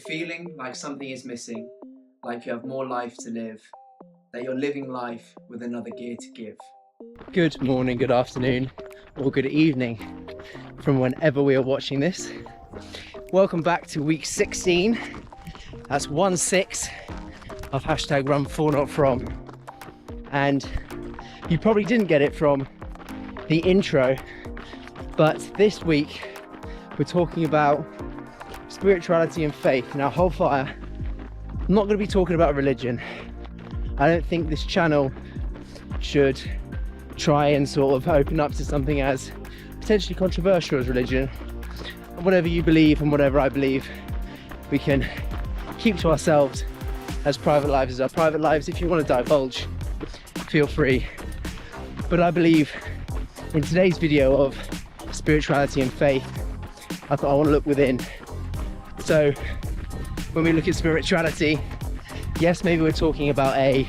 feeling like something is missing, like you have more life to live, that you're living life with another gear to give. Good morning, good afternoon, or good evening from whenever we are watching this. Welcome back to week 16. That's 1/6 of hashtag run for not from. And you probably didn't get it from the intro, but this week we're talking about spirituality and faith. Now, hold fire, I'm not going to be talking about religion. I don't think this channel should try and sort of open up to something as potentially controversial as religion. Whatever you believe and whatever I believe, we can keep to ourselves, as private lives is our private lives. If you want to divulge, feel free. But I believe in today's video of spirituality and faith, I thought I want to look within. So when we look at spirituality, yes, maybe we're talking about a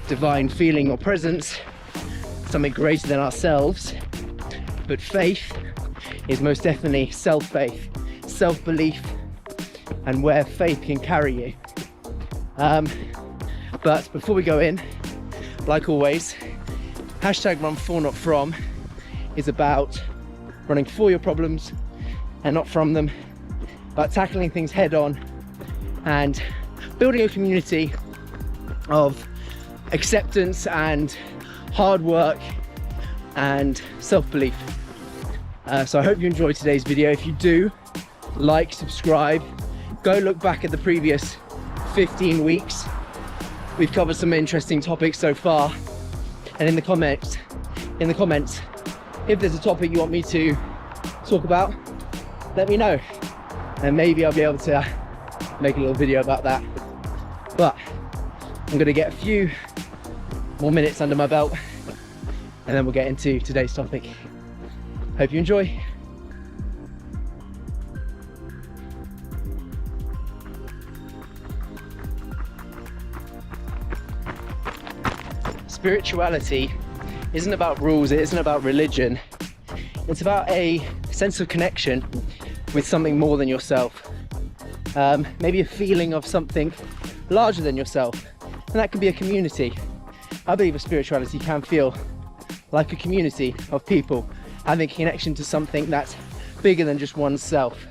divine feeling or presence, something greater than ourselves, but faith is most definitely self-faith, self-belief, and where faith can carry you. But before we go in, like always, hashtag run for not from is about running for your problems and not from them, about tackling things head on and building a community of acceptance and hard work and self-belief. So I hope you enjoyed today's video. If you do, like, subscribe, go look back at the previous 15 weeks. We've covered some interesting topics so far, and in the comments, if there's a topic you want me to talk about, let me know, and maybe I'll be able to make a little video about that. But I'm going to get a few more minutes under my belt, and then we'll get into today's topic. Hope you enjoy. Spirituality isn't about rules, it isn't about religion. It's about a sense of connection with something more than yourself. Maybe a feeling of something larger than yourself, and that can be a community. I believe a spirituality can feel like a community of people having a connection to something that's bigger than just oneself.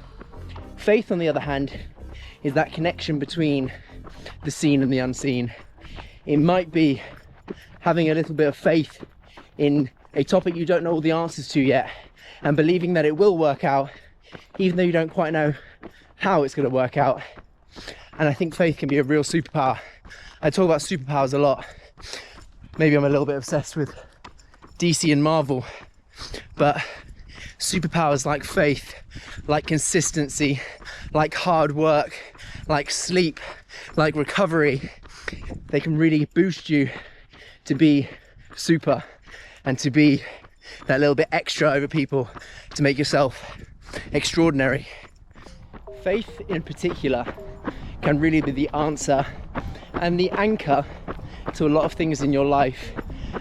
Faith, on the other hand, is that connection between the seen and the unseen. It might be having a little bit of faith in a topic you don't know all the answers to yet, and believing that it will work out, even though you don't quite know how it's going to work out. And I think faith can be a real superpower. I talk about superpowers a lot. Maybe I'm a little bit obsessed with DC and Marvel, but superpowers like faith, like consistency, like hard work, like sleep, like recovery, they can really boost you to be super and to be that little bit extra over people, to make yourself extraordinary. Faith in particular can really be the answer and the anchor to a lot of things in your life.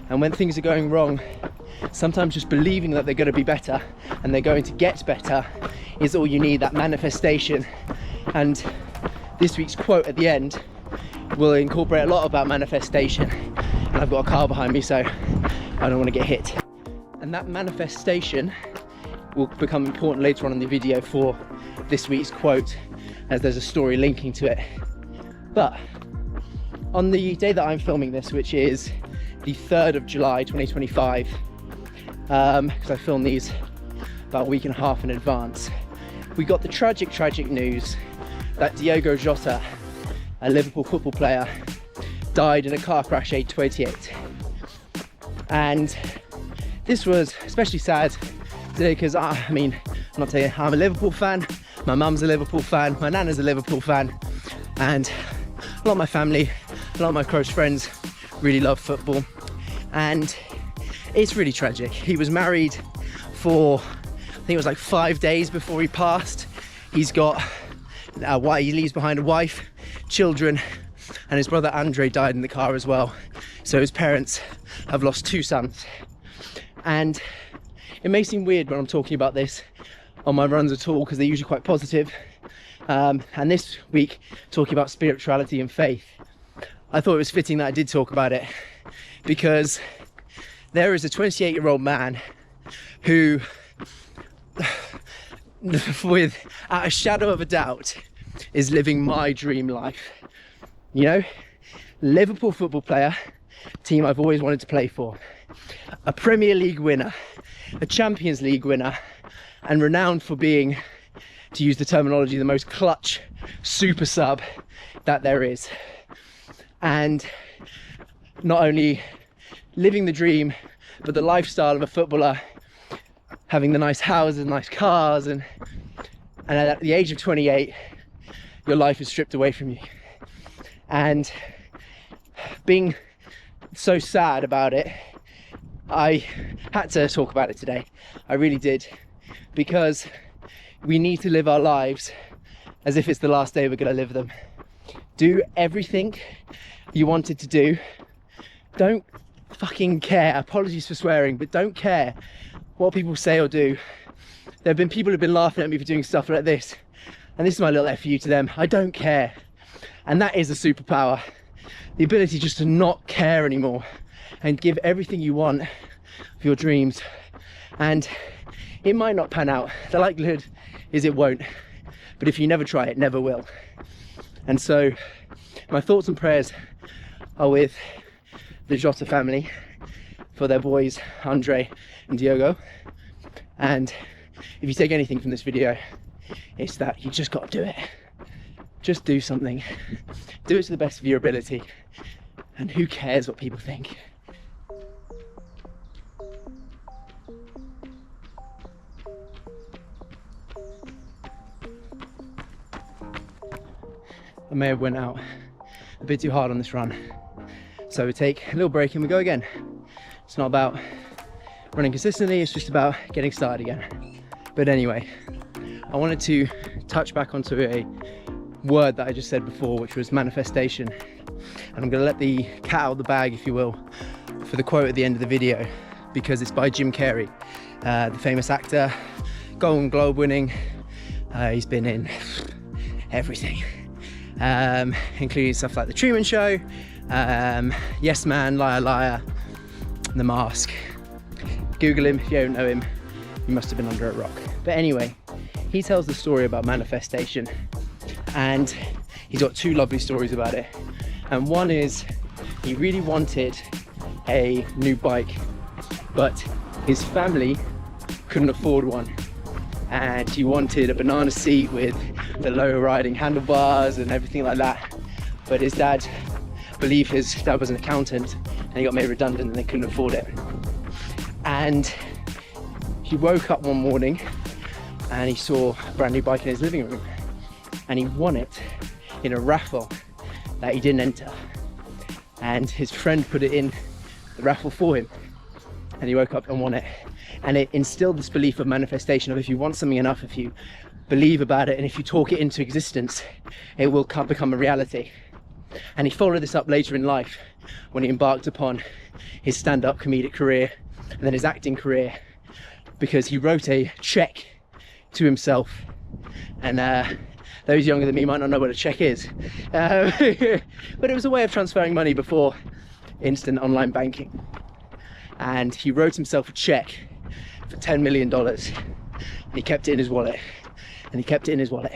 And when things are going wrong, sometimes just believing that they're going to be better and they're going to get better is all you need, that manifestation. And this week's quote at the end will incorporate a lot about manifestation. And I've got a car behind me, so I don't want to get hit. And that manifestation will become important later on in the video for this week's quote, as there's a story linking to it. But on the day that I'm filming this, which is the 3rd of July 2025, because I filmed these about a week and a half in advance, we got the tragic news that Diogo Jota, a Liverpool football player, died in a car crash aged 28. And this was especially sad today because I'm not saying I'm a Liverpool fan, my mum's a Liverpool fan, my nana's a Liverpool fan, and a lot of my family, a lot of my close friends really love football. And it's really tragic. He was married for, I think it was like 5 days before he passed. He's got a wife, he leaves behind a wife, children, and his brother Andre died in the car as well. So his parents have lost 2 sons. And it may seem weird when I'm talking about this on my runs at all, because they're usually quite positive, And this week, talking about spirituality and faith, I thought it was fitting that I did talk about it, because there is a 28-year-old man who, without a shadow of a doubt, is living my dream life. You know, Liverpool football player, team I've always wanted to play for, a Premier League winner, a Champions League winner, and renowned for being, to use the terminology, the most clutch super sub that there is. And not only living the dream, but the lifestyle of a footballer, having the nice houses, nice cars, and at the age of 28, your life is stripped away from you. And being so sad about it, I had to talk about it today. I really did, because we need to live our lives as if it's the last day we're going to live them. Do everything you wanted to do. Don't fucking care. Apologies for swearing, but don't care what people say or do. There have been people who've been laughing at me for doing stuff like this, and this is my little FU to them. I don't care. And that is a superpower. The ability just to not care anymore and give everything you want for your dreams. And it might not pan out. The likelihood is it won't. But if you never try, it never will. And so my thoughts and prayers are with the Jota family for their boys, Andre and Diogo. And if you take anything from this video, it's that you just got to do it. Just do something. Do it to the best of your ability. And who cares what people think? I may have went out a bit too hard on this run, so we take a little break and we go again. It's not about running consistently, it's just about getting started again. But anyway, I wanted to touch back onto a word that I just said before, which was manifestation. And I'm going to let the cat out of the bag, if you will, for the quote at the end of the video, because it's by Jim Carrey, the famous actor, Golden Globe winning. He's been in everything. Including stuff like The Truman Show, Yes Man, Liar Liar, The Mask. Google him if you don't know him, you must have been under a rock. But anyway, he tells the story about manifestation, and he's got two lovely stories about it. And one is, he really wanted a new bike, but his family couldn't afford one. And he wanted a banana seat with the low riding handlebars and everything like that. But his dad believed his dad was an accountant, and he got made redundant and they couldn't afford it. And he woke up one morning and he saw a brand new bike in his living room, and he won it in a raffle that he didn't enter. And his friend put it in the raffle for him, and he woke up and won it. And it instilled this belief of manifestation, of if you want something enough, if you believe about it, and if you talk it into existence, it will become a reality. And he followed this up later in life when he embarked upon his stand-up comedic career and then his acting career, because he wrote a check to himself. And those younger than me might not know what a check is, but it was a way of transferring money before instant online banking. And he wrote himself a check for $10 million. And he kept it in his wallet, and he kept it in his wallet,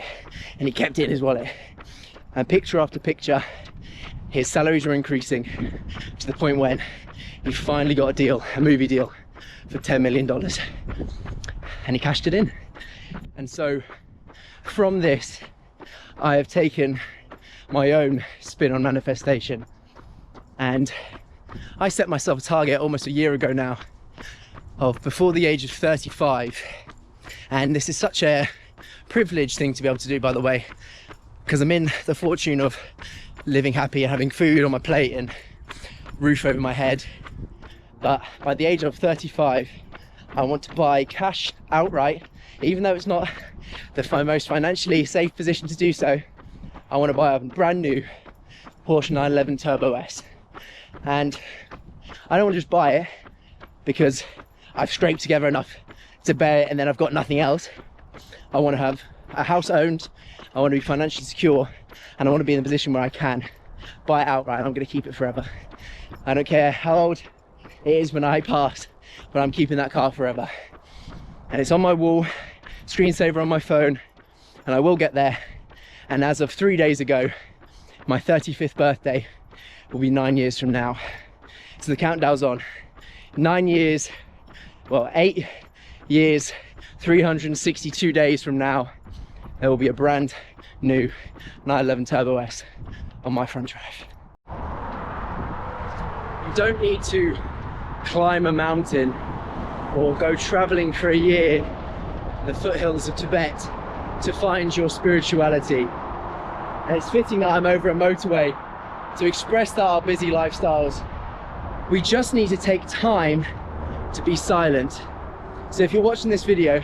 and he kept it in his wallet. And picture after picture, his salaries were increasing to the point when he finally got a deal, a movie deal for $10 million, and he cashed it in. And so from this, I have taken my own spin on manifestation, and I set myself a target almost a year ago now of before the age of 35. And this is such a privileged thing to be able to do, by the way, because I'm in the fortune of living happy and having food on my plate and roof over my head. But by the age of 35, I want to buy cash outright, even though it's not the most financially safe position to do so. I want to buy a brand new Porsche 911 Turbo S. And I don't want to just buy it because I've scraped together enough to bear it and then I've got nothing else. I want to have a house owned, I want to be financially secure, and I want to be in a position where I can buy it outright. I'm going to keep it forever. I don't care how old it is when I pass, but I'm keeping that car forever. And it's on my wall, screensaver on my phone, and I will get there. And as of 3 days ago, my 35th birthday will be 9 years from now. So the countdown's on. 9 years, well, 8 years, 362 days from now, there will be a brand new 911 Turbo S on my front drive. You don't need to climb a mountain or go traveling for a year in the foothills of Tibet to find your spirituality. And it's fitting that I'm over a motorway to express that our busy lifestyles, we just need to take time to be silent. So if you're watching this video,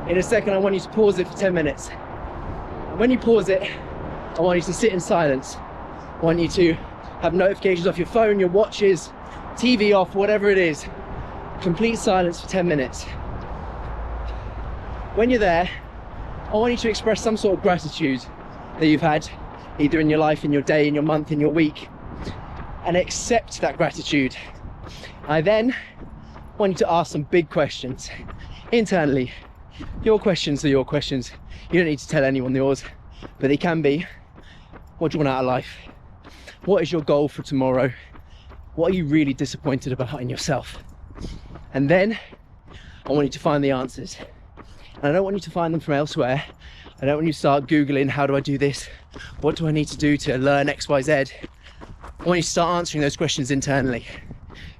in a second I want you to pause it for 10 minutes. And when you pause it, I want you to sit in silence. I want you to have notifications off your phone, your watches, TV off, whatever it is. Complete silence for 10 minutes. When you're there, I want you to express some sort of gratitude that you've had, either in your life, in your day, in your month, in your week, and accept that gratitude. I then want you to ask some big questions internally. Your questions are your questions. You don't need to tell anyone yours, but they can be: what do you want out of life? What is your goal for tomorrow? What are you really disappointed about in yourself? And then I want you to find the answers. And I don't want you to find them from elsewhere. I don't want you to start Googling, how do I do this? What do I need to do to learn X, Y, Z? I want you to start answering those questions internally,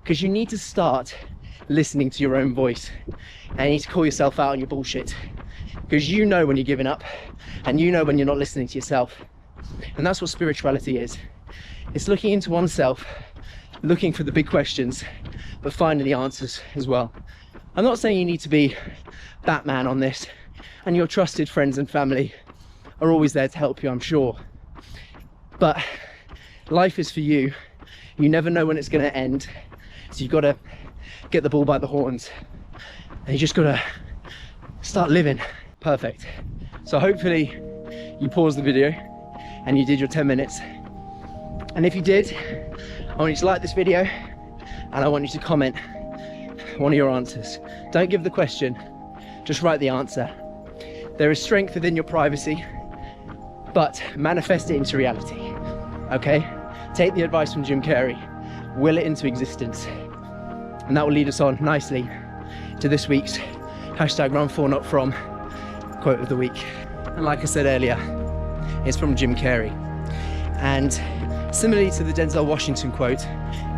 because you need to start listening to your own voice, and you need to call yourself out on your bullshit, because you know when you're giving up, and you know when you're not listening to yourself. And that's what spirituality is. It's looking into oneself, looking for the big questions, but finding the answers as well. I'm not saying you need to be Batman on this, and your trusted friends and family are always there to help you, I'm sure. But life is for you. You never know when it's going to end. So you've got to get the bull by the horns, and you just got to start living. Perfect. So hopefully you paused the video and you did your 10 minutes. And if you did, I want you to like this video, and I want you to comment one of your answers. Don't give the question, just write the answer. There is strength within your privacy, but manifest it into reality, okay? Take the advice from Jim Carrey, will it into existence. And that will lead us on nicely to this week's #RunForNotFrom quote of the week. And like I said earlier, it's from Jim Carrey. And similarly to the Denzel Washington quote,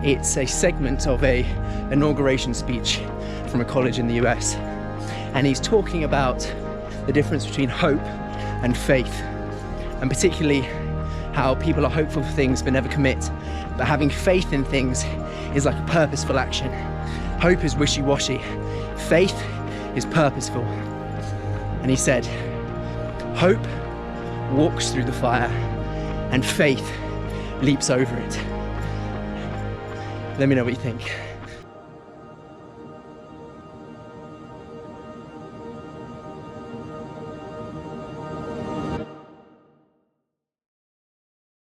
it's a segment of a inauguration speech from a college in the US. And he's talking about the difference between hope and faith, and particularly how people are hopeful for things but never commit, but having faith in things is like a purposeful action. Hope is wishy-washy, faith is purposeful. And he said, hope walks through the fire and faith leaps over it. Let me know what you think.